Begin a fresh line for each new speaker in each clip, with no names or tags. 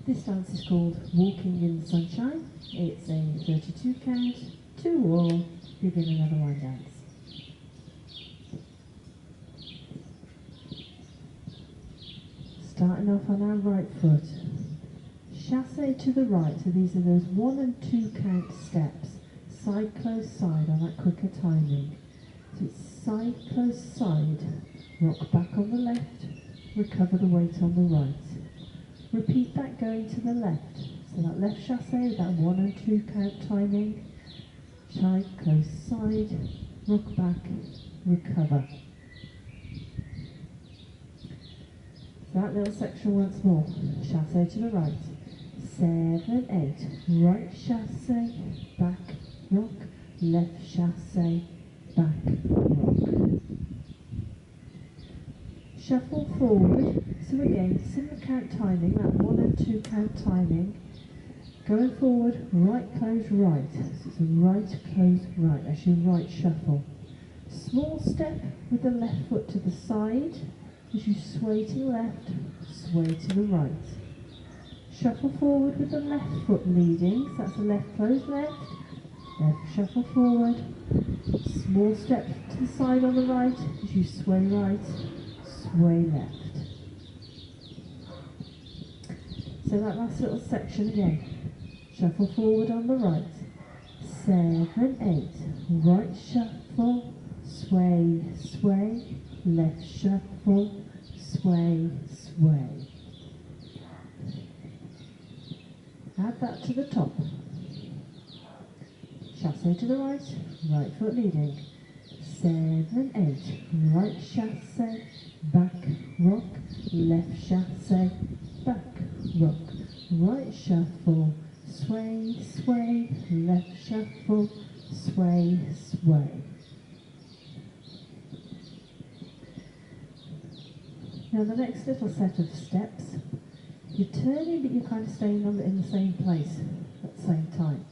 This dance is called Walking in the Sunshine. It's a 32 count, 2 wall, begin another line dance. Starting off on our right foot. Chassé to the right, so these are those 1 and 2 count steps. Side, close, side on that quicker timing. So it's side, close, side. Rock back on the left, recover the weight on the right. Repeat that going to the left. So that left chassé with that 1 and 2 count timing. Side, close, side, rock back, recover. So that little section once more. Chassé to the right. 7, 8. Right chassé, back, rock. Left chassé, back, rock. Shuffle forward. So again, similar count timing, that 1 and 2 count timing. Going forward, right, close, right. So it's a right, close, right. That's your right shuffle. Small step with the left foot to the side. As you sway to the left, sway to the right. Shuffle forward with the left foot leading. So that's a left, close, left. Left shuffle forward. Small step to the side on the right. As you sway right, sway left. So that last little section again. Shuffle forward on the right. 7, 8. Right shuffle, sway, sway. Left shuffle, sway, sway. Add that to the top. Chassé to the right, right foot leading. 7, 8. Right chassé, back, rock. Left chassé, back, rock. Right shuffle, sway, sway. Left shuffle, sway, sway. Now the next little set of steps, you're turning but you're kind of staying in the same place at the same time.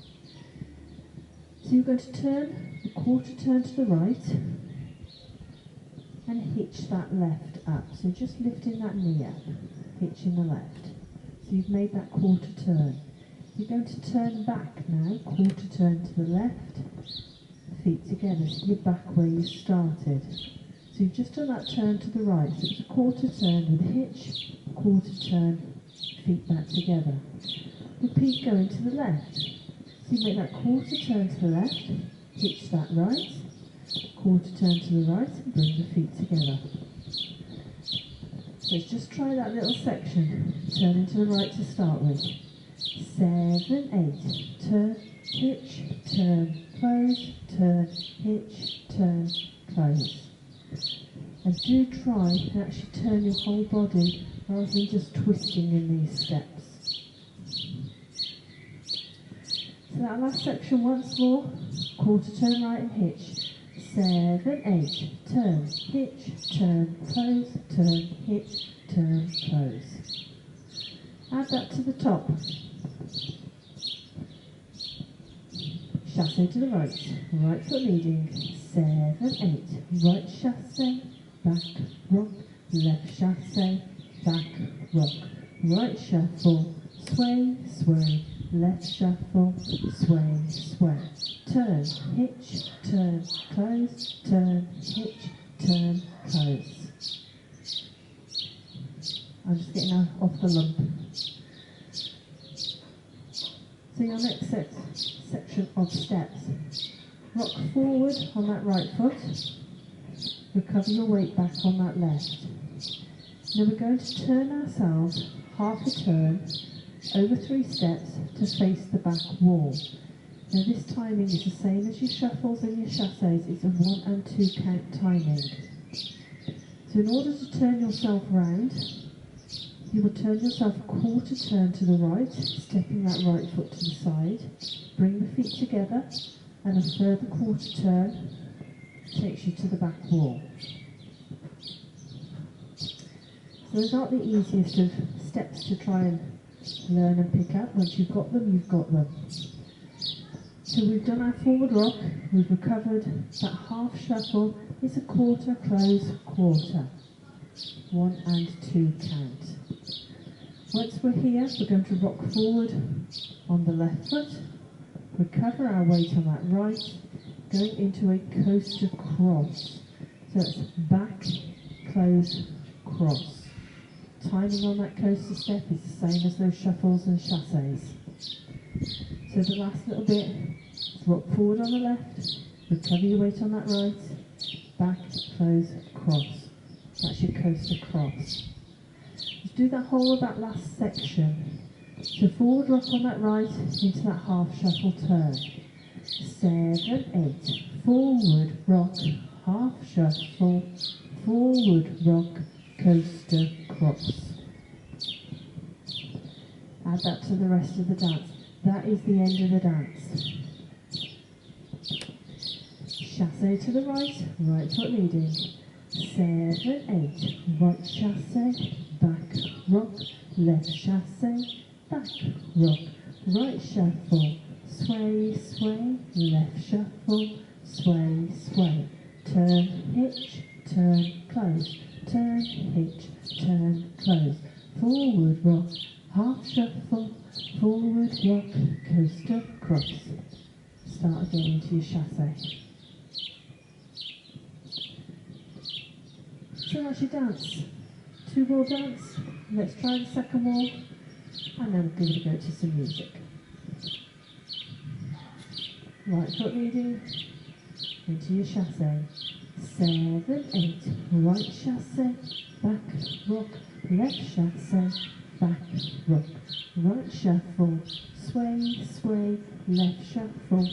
So you're going to turn a quarter turn to the right and hitch that left up. So just lifting that knee up, hitching the left. So you've made that quarter turn. You're going to turn back now, quarter turn to the left, feet together, so you're back where you started. So you've just done that turn to the right. So it's a quarter turn with a hitch, quarter turn, feet back together. Repeat going to the left. So you make that quarter turn to the left, hitch that right, quarter turn to the right and bring the feet together. So let's just try that little section. Turning to the right to start with. 7, 8. Turn, hitch, turn, close, turn, hitch, turn, close. And do try and actually turn your whole body rather than just twisting in these steps. So that last section once more, quarter turn right and hitch. 7, 8, turn, hitch, turn, close, turn, hitch, turn, close. Add that to the top. Chassé to the right, right foot leading. 7, 8, right chassé, back, rock, left chassé, back, rock. Right shuffle, sway, sway, left shuffle, sway, sway. Turn, hitch, turn, close, turn, hitch, turn, close. I'm just getting off the lump. So your next section of steps. Rock forward on that right foot. Recover your weight back on that left. Now we're going to turn ourselves half a turn over 3 steps to face the back wall. Now this timing is the same as your shuffles and your chassés. It's a 1 and 2 count timing. So in order to turn yourself round, you will turn yourself a quarter turn to the right, stepping that right foot to the side. Bring the feet together, and a further quarter turn takes you to the back wall. So those aren't the easiest of steps to try and learn and pick up. Once you've got them, you've got them. So we've done our forward rock, we've recovered that half shuffle. It's a quarter, close, quarter. 1 and 2 count. Once we're here, we're going to rock forward on the left foot, recover our weight on that right, going into a coaster cross. So it's back, close, cross. Timing on that coaster step is the same as those shuffles and chasses. So the last little bit is rock forward on the left, recover your weight on that right, back, close, cross. That's your coaster cross. Let's do that whole of that last section. So forward rock on that right into that half shuffle turn. 7, 8. Forward rock, half shuffle, forward rock, coaster cross. Add that to the rest of the dance. That is the end of the dance. Chassé to the right, right foot leading. 7, 8. Right chassé, back rock, left chassé, back rock, right shuffle, sway, sway, left shuffle, sway, sway. Turn, hitch, turn, close, turn, hitch, turn, close. Forward rock, half shuffle, forward rock, coaster cross. Start again into your chassé. So that's your dance. 2 wall dance. Let's try the second wall, and then we're going to go to some music. Right foot leading into your chassé. 7, 8. Right chassé, back rock, left chassé, back rock, right shuffle, sway, sway, left shuffle,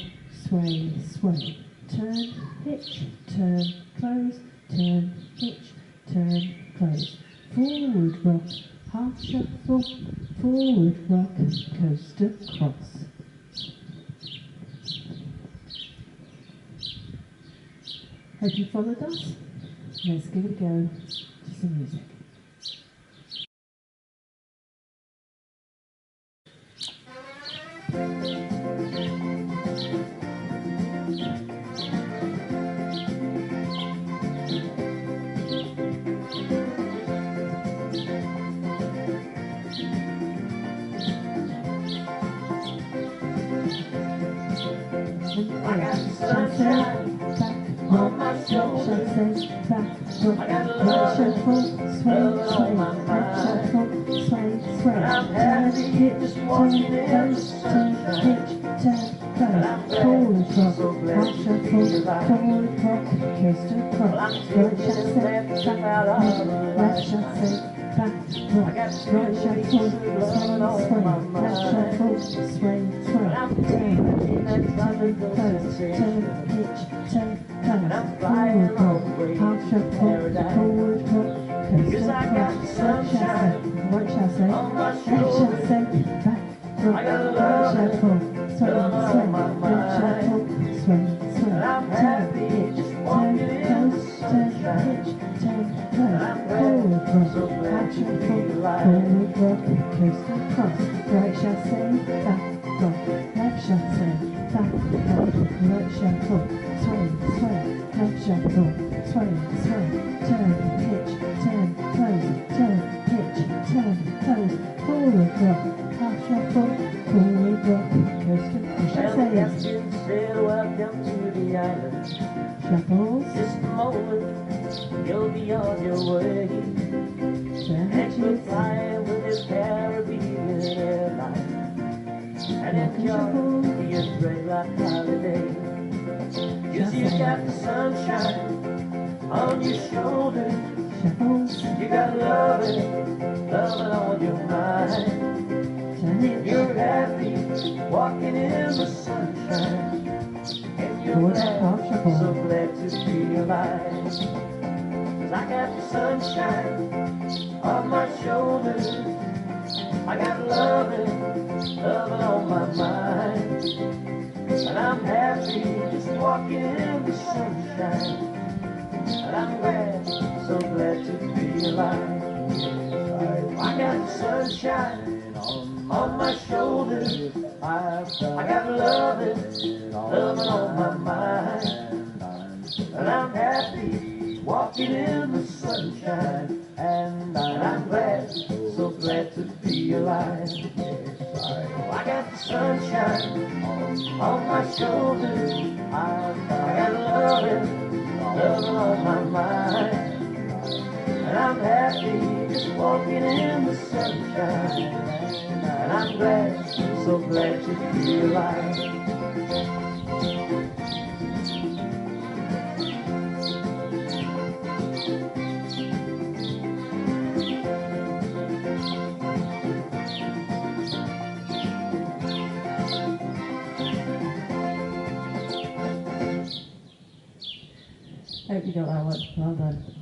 sway, sway. Turn, hitch, turn, close, turn, hitch, turn, close. Forward rock, half shuffle, forward rock, coaster cross. Hope you followed us. Let's give it a go to some music.
On my shoulders,
back,
I got
right
love
shuffle, sway,
on my
sway,
mind.
shuffle, sway, sway.
I'm
Turn,
happy
hitch,
just
turn,
walking in the
close, turn,
sunshine.
hitch, turn,
I'm
close.
glad,
Forward rock,
so glad
half
to
shuffle,
be alive.
forward rock, coaster
Well,
cross.
I'm
Right
taking
chassé,
that trip
back
out
rock,
of the
left
life.
chassé, back
I
rock,
got
right shuffle,
blood on
sway,
my
sway, left
mind.
shuffle, sway, sway.
I'm
Turn,
breathing that
hitch, turn,
tropical
close,
sensation.
turn, hitch, turn,
And I'm
close.
flying
Forward rock,
away
half
to
shuffle,
paradise.
forward rock,
Cause
coaster
I got
cross.
sunshine
Right chassé,
on my
left
shoulders.
chassé, back rock,
I got
right
love
shuffle, sway,
love
sway,
on my
left shuffle,
mind.
sway, sway.
And I'm
Turn,
happy
hitch,
just
turn,
walking in the
close, turn,
sunshine.
hitch, turn,
And
close.
I'm
Forward
glad,
rock,
so glad
half
to be
shuffle,
alive.
forward rock, coaster cross. Right chassé, back rock, left chassé, back rock, right shuffle, sway, sway, left shuffle, sway, sway. Turn, hitch, turn, close, turn, hitch, turn, close. Forward rock, half shuffle, forward rock, coaster cross.
And the
Chassé,
captain said, welcome to the island.
shuffles,
Just a moment, you'll be on your way.
turn,
And we'll
hitches,
fly with this Caribbean airline. And enjoy the Israeli holiday. Cause you got the sunshine on your shoulders.
shuffles,
You got loving on your mind.
turn, hitch,
You're happy walking in the sunshine. And you're
forward rock,
glad,
half shuffle.
so glad to be alive. 'Cause I got the sunshine on my shoulders. I got loving on my mind. And I'm happy just walking in the sunshine. And I'm glad, so glad to be alive. I got the sunshine on my shoulders. I got loving on my mind. And I'm happy walking in the sunshine. And I'm glad, so glad to be alive. Oh, I got the sunshine on my shoulders. I got loving on my mind. And I'm happy just walking in the sunshine. And I'm glad, so glad to be alive.
Hope you got that one. Well done.